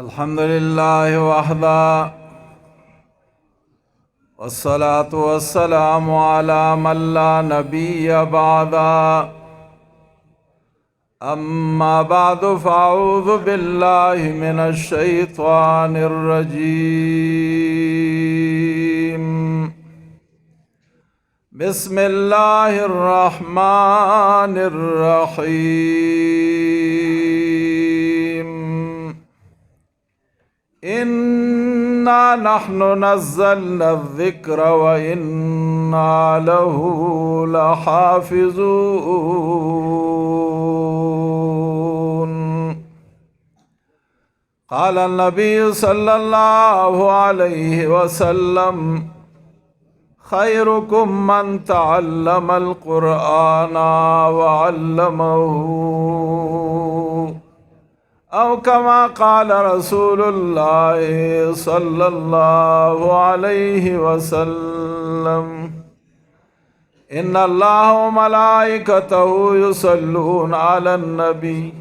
الحمد لله وحده والصلاة والسلام على من لا نبي بعده أما بعد فأعوذ بالله من الشيطان الرجيم بسم الله الرحمن الرحيم إنا نحن نزلنا الذكر وإنا له لحافظون قال النبي صلى الله عليه وسلم خيركم من تعلم القرآن وعلمه أو كما قال رسول الله صلى الله عليه وسلم إن الله وملائكته يصلون على النبي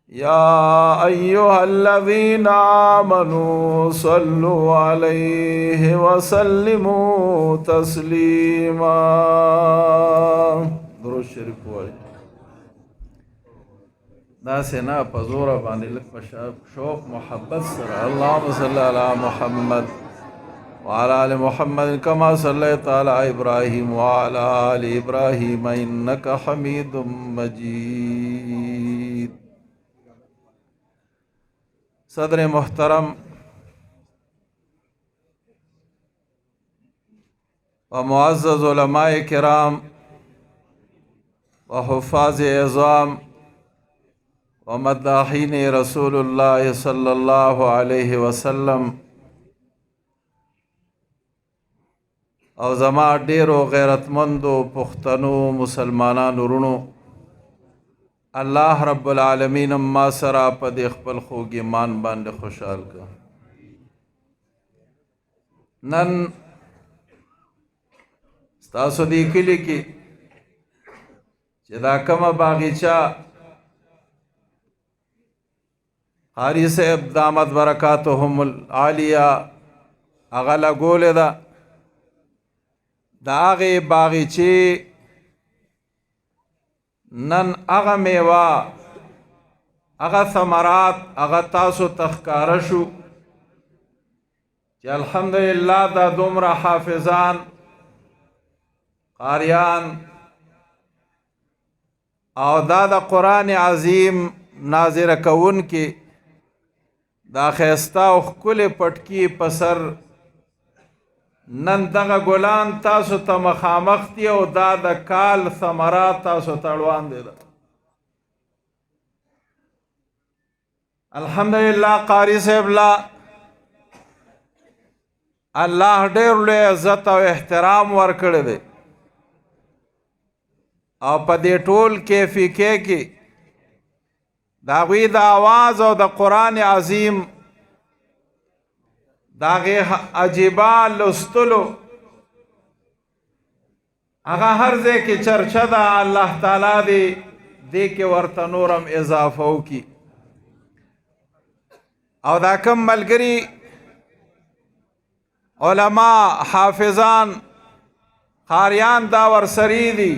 يا أيها الذين آمنوا صلوا عليه وسلموا تسليما درود شریف وایي دا سینا په زوره باندې لږ په شوق محبت سره اللهم صل على محمد وعلى آل محمد كما صليت على إبراهيم وعلى آل إبراهيم إنك حميد مجيد صدر محترم ومعزز علماء کرام وحفاظ عظام ومداحین رسول الله صلی الله علیه وسلم او زما ډیرو غیرتمندو پښتنو مسلمانانو ورونو الله رب العالمین ما سره په دې خپل خوږ ایمان باندې خوشحال کړه. نن ستاسو دې کلي کې چې دا کومه باغیچه قاری صاحب دامت برکاتهم العالیه هغه لګولې ده د هغې باغیچې نن هغه میوه هغه ثمرات هغه تاسو ته ښکاره شو چې الحمدلله دا دومره حافظان قاریان او دا د قرآن عظیم ناظره کوونکي دا خیسته او ښکلې پټکي په سر نن دغه ګلان تاسو ته مخامخ دي او دا د کال ثمره تاسو ته اړوندې ده. الحمدلله قاري صاحب لا الله ډېر لوی عزت او احترام ورکړی دی او په دې ټول کیفیکې کې د هغوی د آواز او د قرآن عظیم د هغې عجیبه لوستلو هغه هر ځای کې چرچه ده. الله تعالی دې دې کې ورته نورم اضافه وکړي او دا کم ملګري علما حافظان قاریان دا ورسري دي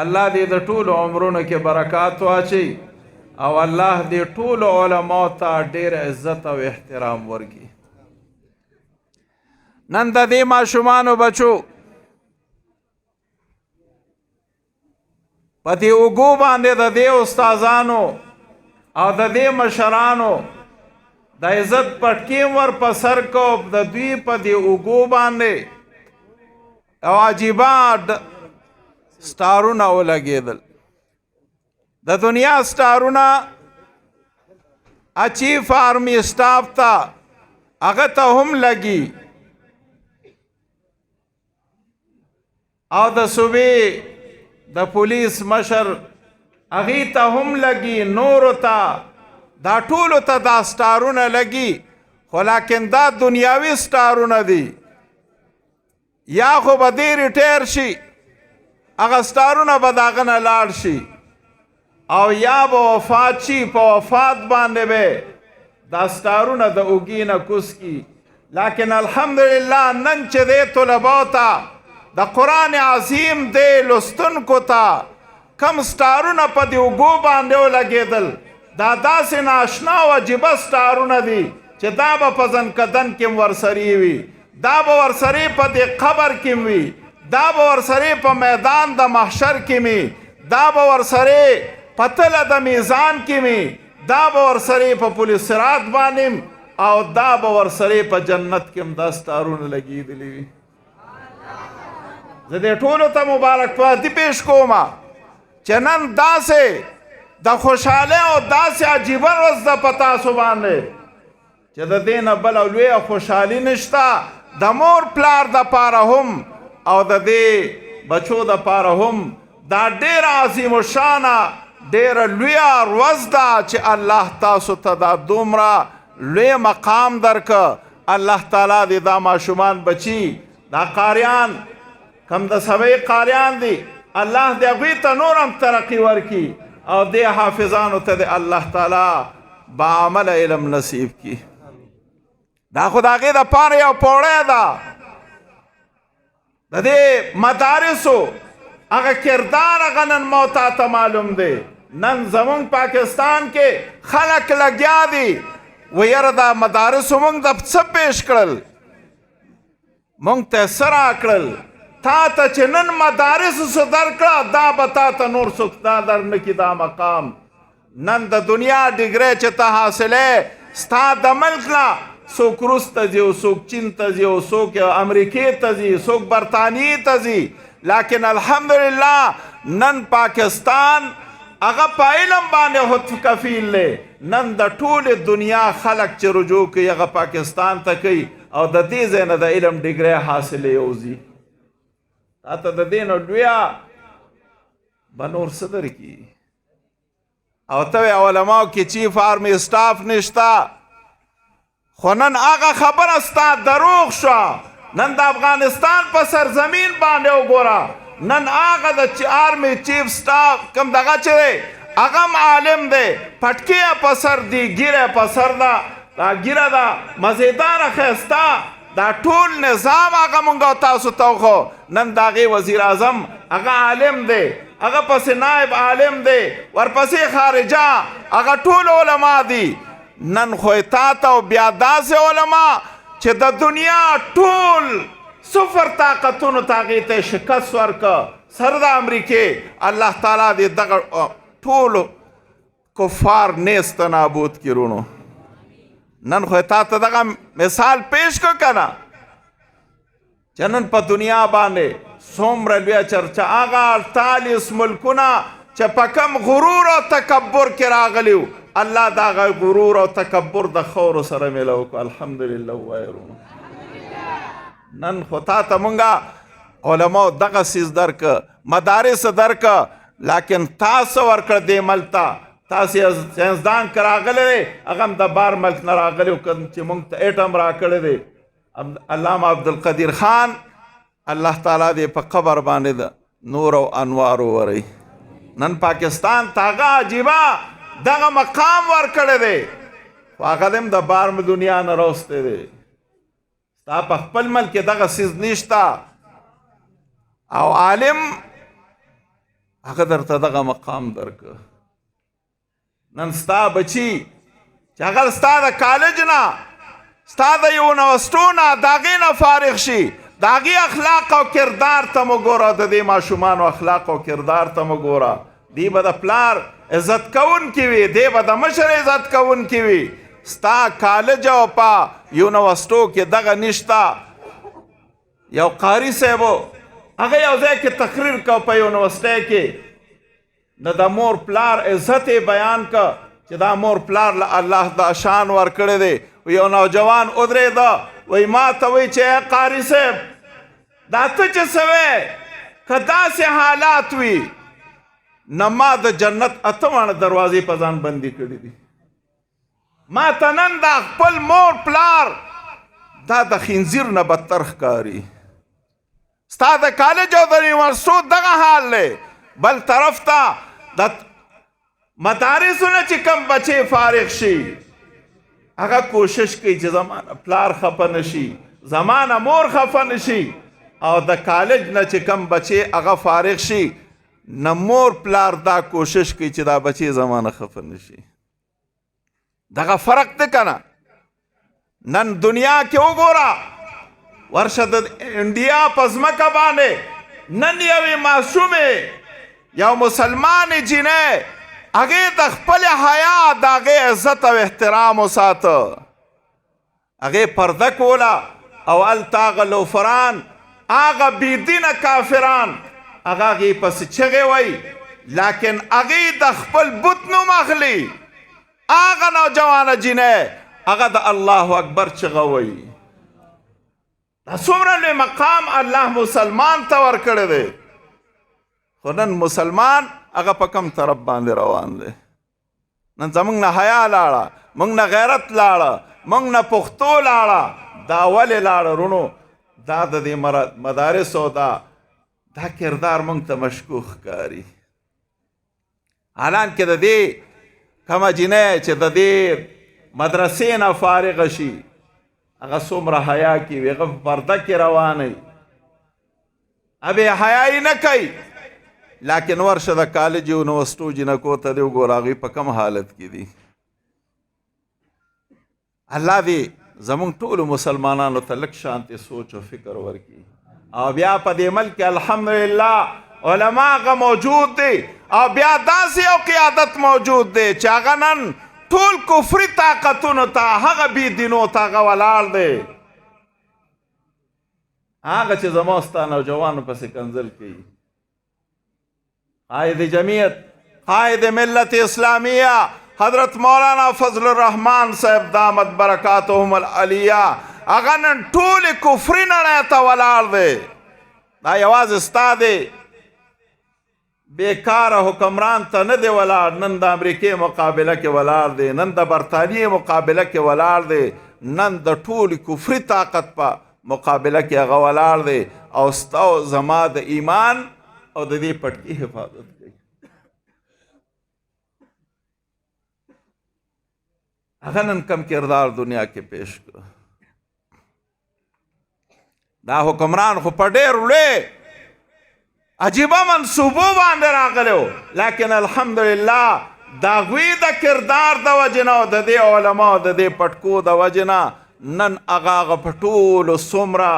الله دې د ټولو عمرونو کې برکات واچي او الله دې ټول علماء ته ډېر عزت او احترام ورکړي. نن د دې ماشومانو بچو په دې اوږو باندې د دې استادانو او د دې مشرانو د عزت پټکي ور په سر کو د دوی په دې اوږو باندې او عجیبه سټارونه ولګېدل. د دنیا سټارونه چیف آرمی سټاف ته هغه ته هم لګي او د صوبې د پولیس مشر هغې ته هم لګي نورو ته دا ټولو ته دا سټارونه لګي خو لیکن دا دنیاوي سټارونه دي یا خو به دې ریټایر شي هغه سټارونه به د هغه نه لاړ شي او یا به وفات شي په وفات باندې به دا سټارونه د اوږې نه کوز کی. لیکن الحمدلله نن چې دی طلباو ته د قرآن عظیم دی لوستونکو ته کم سټارونه په دې اوږو باندې ولګېدل دا داسې ناشنا او عجیبه سټارونه دي چې دا به په زنکدن کې ورسرې وي، دا به ورسرې په دې قبر کې وي، دا به ورسرې په میدان د محشر کې وي، دا به ورسرې په تله د میزان کې وي، دا به ورسرې په پل صراط باندې او دا به ورسرې په جنت کې هم دا سټارونه لګېدلي وي. زه دې ټولو ته مبارکبادي پیش کوم چې نن داسې د خوشحالۍ او داسې عجیبه ورځ ده په تاسو باندې چې د دې نه بله لویه خوشحالي نشته. د مور پلار دپاره هم او د دې بچو دپاره هم دا ډېره عظیم الشانه ډېره لویه ورځ ده چې الله تاسو ته دا دومره لوی مقام درکه. الله تعالی دې دا ماشومان بچي دا قاریان کم د سبع قاریان دي الله دې هغوی ته نور هم ترقي ورکړي او دې حافظانو ته دې الله تعالی باعمله علم نصیب کړي. دا خو د هغې دپاره یو پوړی ده د دې مدارسو هغه کردار هغه نن مو ته معلوم دی. نن زمونږ پاکستان کې خلک لګیا دي و یاره دا مدارسو مونږ د څه پیش کړل، مونږ ته څه راکړل، تا ته چې نن مدارسو څه درکړه دا به تا ته نور څوک دا درنه کړي دا مقام. نن د دنیا ډګری چې ته حاصلې ستا د ملک نه څوک روس ته ځي او څوک چین ته ځي او څوک امریکې ته ځي څوک برطانیې ته ځي. لیکن الحمدلله نن پاکستان هغه په علم باندې خود کفیل دی. نن د ټولې دنیا خلک چې رجوع کوي هغه پاکستان ته کوي او د دې ځای نه د علم ډګری حاصلې یوځي. تا ته د دې نه لویه به نور څه درکړي. او ته علماو کې چیف آرمی سټاف نشته خو نن هغه خبره ستا دروغ شوه. نن د افغانستان په سرزمین باندې وګوره نن هغه د آرمی چیف سټاف کوم دغه چې دی هغه هم عالم دی، پټکې په سر دی، ګیره په سر ده، دا ګیره ده مزیداره ښایسته، دا ټول نظام هغه مونږ او تاسو ته وښو. نن د هغې وزیر اعظم هغه عالم دی، هغه پسې نایب عالم دی، ورپسې خارجه هغه ټول علما دي. نن خو یې تا ته او بیا داسې علما چې د دنیا ټول صفر طاقتونو ته هغې ته شکست ورکه سر د امریکې. الله تعالی دې دغه ټولو کفار نیست نابود کړي رونو. نن خو تا ته دغه مثال پیش کړ که نه چې نن په دنیا باندې څومره لویه چرچه هغه 48 ملکونه چې په کم غرور او تکبر کې راغلي وو الله د هغه غرور او تکبر د خاورو سره میلاو کړو. الحمدلله ووایه رونو. نن خو تا ته مونږه علماو دغه څیز درکه مدارس درکه لیکن تاسو ورکړه دې ملک ته تاسې ساینسدان که راغلی دی هغه هم د بار ملک نه راغلی و چې مونږ ته ایټم راکړی دی علامه عبدالقدیر خان الله تعالی دې په قبر باندې د نور او انوار وورئ. نن پاکستان ته هغه عجیبه دغه مقام ورکړی دی خو هغه هم د بار دنیا نه راوستی دی. ستا په خپل ملک کې دغه څیز نشته او عالم هغه درته دغه مقام درکه. نن ستا بچي چې هغه ستا د کالج نه ستا د یونیورسټو نه د هغې نه فارغ شي د هغې اخلاق او کردار ته مو ګوره، د دې ماشومانو اخلاق او کردار ته مو ګوره. دی به د پلار عزت کوونکي وي، دی به د مشر عزت کوونکي وي. ستا کالج او په یونیورسټو کې دغه نشته. یو قاري صاحبو هغه یو ځای کې تقریر کو په یونیورسټۍ کې نو د مور پلار عزت بیان که چې دا مور پلار له الله دا شان ورکړی دی. یو نوجوان ودرېده وایي ما ته وایي چې ای قاري صاحب دا ته چې څه وی که داسې حالات وي نه ما د جنت 8 دروازې په ځان بندي کړي دي. ما ته نن دا خپل مور پلار دا د خنزیر نه بدتر ښکاري. ستا د کالج او د یونیورسټو دغه حال دی. بل طرف ته د مدارسو نه چې کم بچې فارغ شي هغه کوشش کوي چې زمانه پلار خفه نشي، زمانه مور خفه نشي، او د کالج نه چې کم بچي هغه فارغ شي، نه مور پلار دا کوشش کوي چې دا بچي زمانه خفه نشي. دغه فرق دی که نه؟ نن دنیا کې وګوره، ورشه د انډیا په ځمکه باندې نن یوې معصومې یو مسلمان جینۍ هغې د خپل حیا د هغې عزت او احترام وساته، هغې پرده کوله او هلته هغه لوفران هغه بېدینه کافران هغه هغې پسې چغې وایي، لیکن هغې د خپل بت نوم اخلي. هغه نوجوانه جینۍ هغه د الله اکبر چغه وایي. دا څومره لوی مقام الله مسلمان ته ورکړی دی. خو نن مسلمان هغه په کم طرف باندې روان دی. نن زمونږ نه حیا لاړه، مونږ نه غیرت لاړه، مونږ نه پښتو لاړه. دا ولې لاړه رونو؟ دا د دې مدارسو دا کردار مونږ ته مشکوک ښکاري. حالانکې د دې کومه جینۍ چې د دې مدرسې نه فارغه شي هغه څومره حیا کوي، هغه په پرده کې روانه وي، بې حیایي نه کوي. لیکن ورشه د کالج یونیورسټو جینکو ته دې وګوره هغوی په کم حالت کې دي. الله دې زمونږ ټولو مسلمانانو ته لږ شانتې سوچ او فکر ورکړي. او بیا په دې ملک کې الحمدلله علما هغه موجود دی، او بیا داسې یو قیادت موجود دی چې هغه نن ټول کفري طاقتونو ته هغه بېدینو ته هغه ولاړ دی. هغه چې زما ستا نوجوانو پسې کنځل کوي، قائد جمعیت، قائد ملت اسلامیہ حضرت مولانا فضل الرحمان صاحب دامت برکاتهم العلیہ، هغه نن ټولې کفري نړۍ ته ولاړ دی. دا یوازې ستا دی، بیکاره حکمران ته نه دی ولاړ. نن د امریکې مقابله کې ولاړ دی، نن د برطانیې مقابله کې ولاړ دی، نن د ټولې کفري طاقت په مقابله کې هغه ولاړ دی. او ستا او زما د ایمان او د دې پټکي حفاظت کوي. هغه نن کم کردار دنیا کې پیش کړ. دا حکمران خو په ډېر لوی عجیبه منصوبو باندې راغلی و، لیکن الحمدلله د هغوی د کردار د وجې نه او د دې علماو د دې پټکو د وجې نه نن هغه په ټولو څومره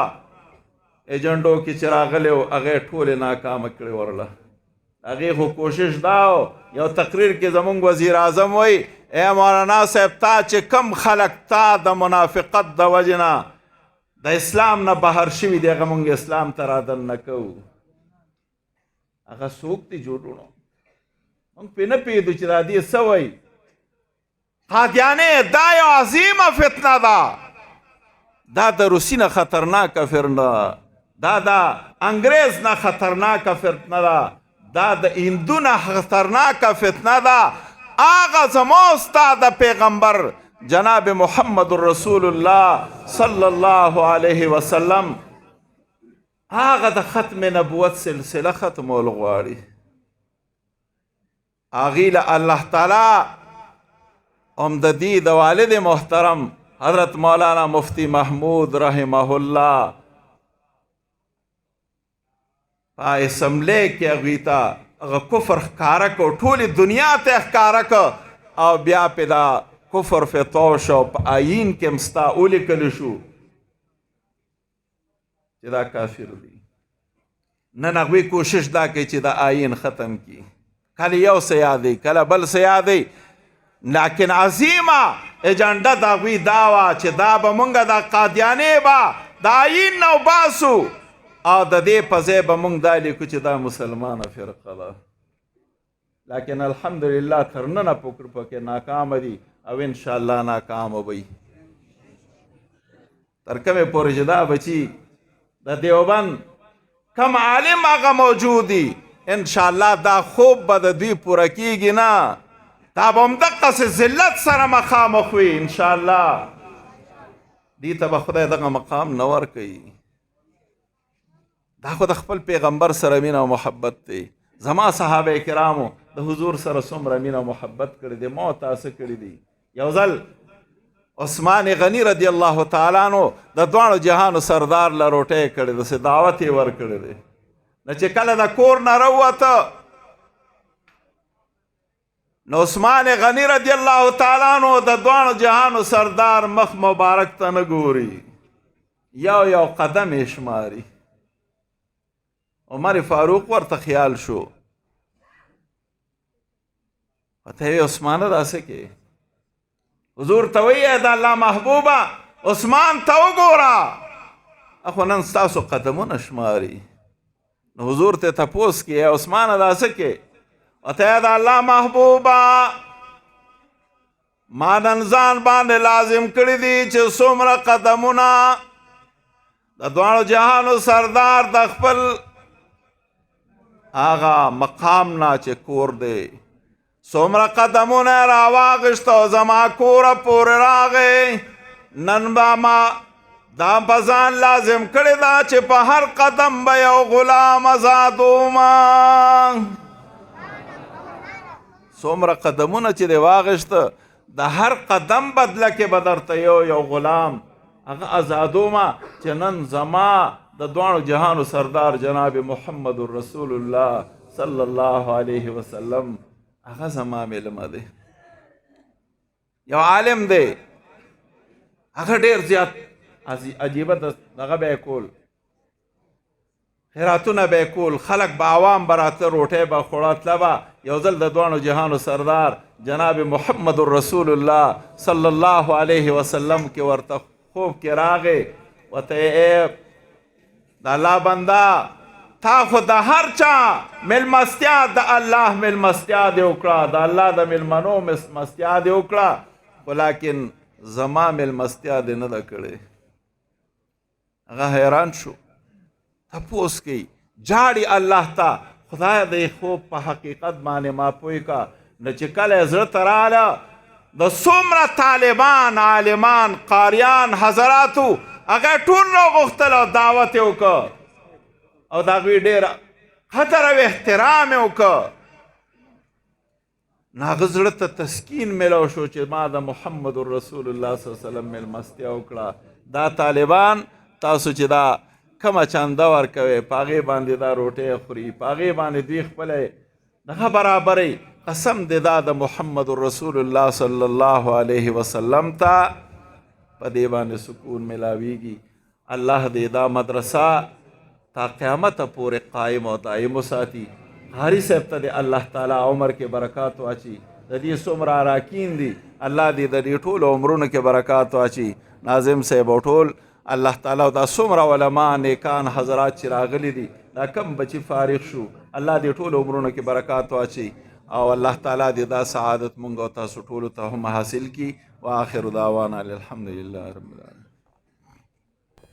ایجنډو کې چې راغلی و هغې ټولې ناکامه کړې ورله. هغې خو کوشش دا و، یو تقریر کې زمونږ وزیر اعظم وایي ای مولانا صاحب تا چې کم خلک تا د منافقت د وجې نه د اسلام نه بهر شوي دي هغه مونږ اسلام ته رادن نه کوو. هغه څوک دي جوړونو؟ مونږ پرې نه پوهېدو چې دا دې څه وایي. قادیانې دا یو عظیمه فتنه ده. دا د روسي نه خطرناکه فتنه ده، دا د انګریز نه خطرناکه فتنه ده، دا د هندو نه خطرناکه فتنه ده. هغه زما ستا د پیغمبر جناب محمد رسول الله صلی الله علیه وسلم هغه د ختم نبوت سلسله ختمول غواړي. هغې له الله تعالی هم د دې د والد محترم حضرت مولانا مفتی محمود رحمه الله په اسمبلی کې هغوی ته هغه کفر ښکاره کړ، ټولې دنیا ته ښکاره کړ، او بیا پې دا کفر فتوا شو. په آیین کې هم ستا ولیکلی شو چې دا کافر دی. نن هغوی کوشش دا کوي چې دا آیین ختم کړي، کله یو څه یادوي کله بل څه یادوي، لیکن عظیمه ایجنډه د هغوی دا وه چې دا به مونږ د قادیانې به د آیین نه وباسو، او د دې په ځای به مونږ دا لیکو چې دا مسلمانه فرقه ده. لیکن الحمدلله تر ننه پکې ناکامه دي او انشاءالله ناکامه به وي. تر کومې پورې چې دا بچي د دیوبند کم عالم هغه موجود دي، انشاءالله دا خوب به د دوی پوره کیږي نه، دا به همدقسې ذلت سره مخامخ وي انشاءالله. دې ته به خدای دغه مقام نه ورکوي. دا خو د خپل پیغمبر سره مینه او محبت دی. زما صحابه کرامو د حضور سره څومره مینه او محبت کړی دی، ما تاسو کړی دی. یو ځل عثمان غنی رضی الله تعالی عنہ د دواړو جهانو سردار له روټۍ کړې ده، څه دعوت یې ورکړی دی. نه چې کله د کور نه راووته نو عثمان غنی رضی الله تعالی عنہ د دواړو جهانو سردار مخ مبارک ته نه ګوري، یو یو قدم یې شماري. عمر فاروق ورته خیال شو، ورته یې عثمانه داسې کې حضور ته وایي د الله محبوبه عثمان ته وګوره، اخو نن ستاسو قدمونه شماري. نو حضور ته تپوس کې عثمانه داسې کې ورته د الله محبوبه ما نن ځان باندې لازم کړي دي چې څومره قدمونه د دواړو جهانو سردار د خپل هغه مقام نه چې کور دی څومره قدمونه یې راواغېسته او زما کوره پورې راغی. نن به ما دا په ځان لازم کړې ده چې په هر قدم به یو غلام ازادومه. څومره قدمونه چې دې واغېسته د هر قدم بدله کې به درته یو غلام هغه ازادومه چې نن زما د دواړو جهانو سردار جناب محمد رسول الله صلی الله علیه وسلم هغه زما میلمه دی. یو عالم دی هغه ډېر زیات عجیبه دغه به یې کول، خیراتونه به یې کول، خلک به عوام به راته روټۍ به خوړه. تله به یو ځل د دواړو جهانو سردار جناب محمد رسول الله صلی الله علیه وسلم کې ورته خوب کې راغی، ورته ای د الله بنده تا خو د هر چا میلمستیا د الله میلمستیا دې وکړه، د الله د میلمنو میلمستیا دې وکړه، خو لیکن زما میلمستیا دې نه ده کړې. هغه حیران شو، تپوس کوي، جاړي الله ته، خدای دې خوب په حقیقت باندې ما پوی کا. نه چې کله یې زړه ته راله د څومره طالبان عالمان قاریان حضراتو هغه ټول راغوښتل او دعوت یې وکړه او د هغوی ډېر قدر او احترام یې وکړه. نو هغه زړه ته تسکین میلاو شو چې ما د محمد رسول الله صلی الله علیه وسلم میلمستیا وکړه. دا طالبان تاسو چې دا کومه چانده ورکوئ په هغې باندې دا روټۍ خوري، په هغې باندې دوی خپله دغه برابروي. قسم دې دا د محمد رسول الله صلی الله علیه وسلم ته په دې باندې سکون ملاویږي. الله دې دا مدرسه تا قیامت پورې قائم او دائم وساتي. قاري صاحب ته دې الله تعالی عمر کې برکات واچي، د دې څومره اراکین دي الله دې د دې ټولو عمرونو کې برکات واچي. ناظم صاحب او ټول الله تعالی دا څومره علما نیکان حضرات چې راغلي دي، دا کم بچي فارغ شو، الله دې ټولو عمرونو کې برکات واچي او الله تعالی دې دا سعادت مونږ او تاسو ټولو ته هم حاصل کړي. واخر دعوانا الحمد لله رب العالمین.